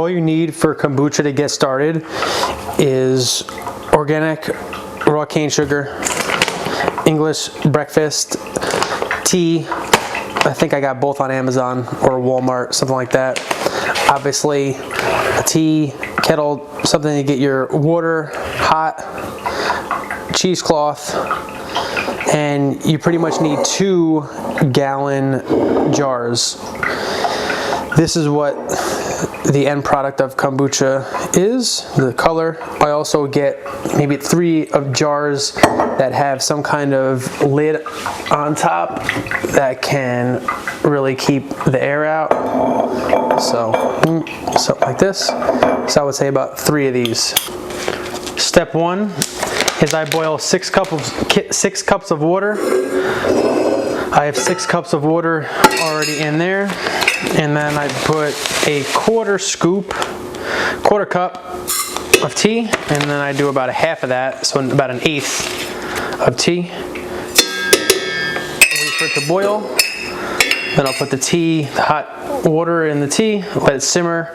all you need for kombucha to get started is organic raw cane sugar, English breakfast, tea. I think I got both on Amazon or Walmart, something like that. Obviously, a tea, kettle, something to get your water hot, cheesecloth, and you pretty much need 2-gallon jars. This is what the end product of kombucha is, the color. I also get maybe 3 of jars that have some kind of lid on top that can really keep the air out. So something like this. So I would say about 3 of these. Step 1 is I boil 6 cups of water. I have 6 cups of water already in there, and then I put a quarter cup of tea, and then I do about a half of that, so about an 1/8 of tea. Wait for it to boil. Then I'll put the tea, the hot water in the tea, let it simmer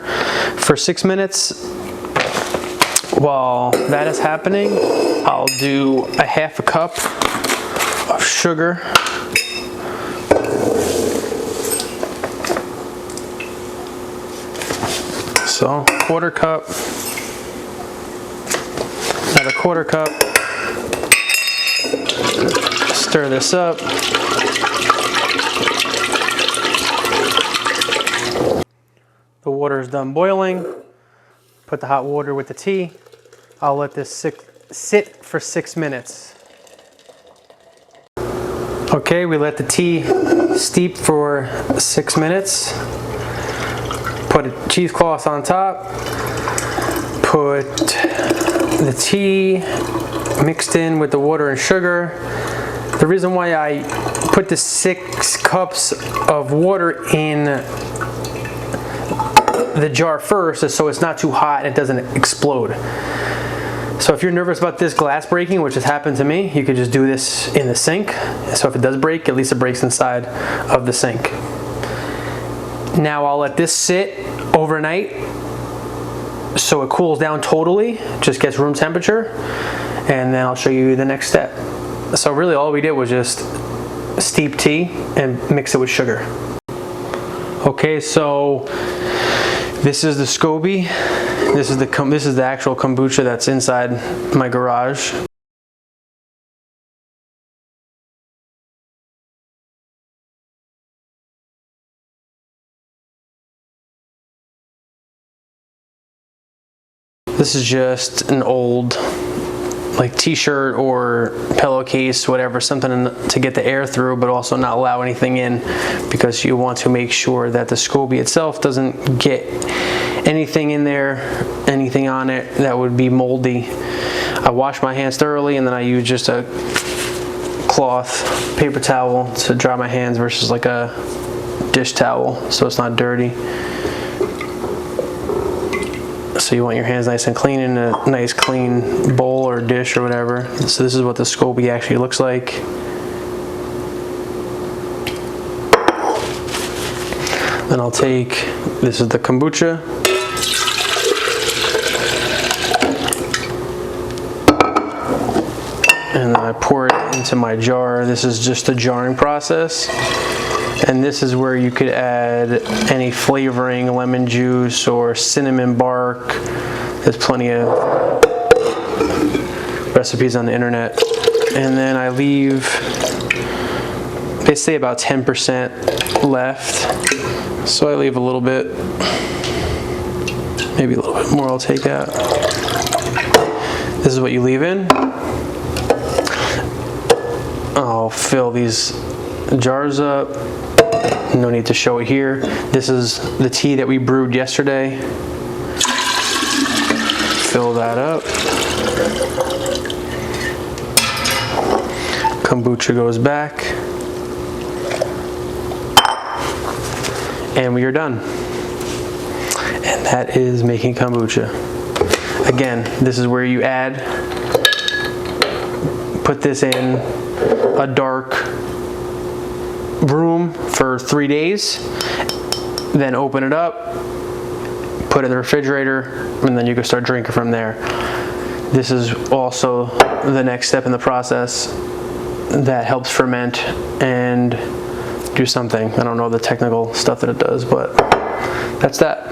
for 6 minutes. While that is happening, I'll do a half a cup of sugar. So, quarter cup, another quarter cup, stir this up. The water is done boiling, put the hot water with the tea. I'll let this sit for 6 minutes. Okay, we let the tea steep for 6 minutes. Put a cheesecloth on top, put the tea mixed in with the water and sugar. The reason why I put the 6 cups of water in the jar first is so it's not too hot and it doesn't explode. So if you're nervous about this glass breaking, which has happened to me, you could just do this in the sink. So if it does break, at least it breaks inside of the sink. Now I'll let this sit overnight so it cools down totally, just gets room temperature, and then I'll show you the next step. So really all we did was just steep tea and mix it with sugar. Okay, so this is the SCOBY. This is the actual kombucha that's inside my garage. This is just an old like t-shirt or pillowcase, whatever, something to get the air through but also not allow anything in, because you want to make sure that the SCOBY itself doesn't get anything in there, anything on it that would be moldy. I wash my hands thoroughly, and then I use just a cloth, paper towel to dry my hands versus like a dish towel so it's not dirty. So you want your hands nice and clean in a nice clean bowl or dish or whatever. So this is what the SCOBY actually looks like. Then I'll take, this is the kombucha. And then I pour it into my jar. This is just the jarring process. And this is where you could add any flavoring, lemon juice or cinnamon bark. There's plenty of recipes on the internet. And then I leave, they say about 10% left. So I leave a little bit, maybe a little bit more I'll take out. This is what you leave in. I'll fill these jars up. No need to show it here. This is the tea that we brewed yesterday. Fill that up. Kombucha goes back. And we are done. And that is making kombucha. Again, this is where you add, put this in a dark room for 3 days, then open it up, put it in the refrigerator, and then you can start drinking from there. This is also the next step in the process that helps ferment and do something. I don't know the technical stuff that it does, but that's that.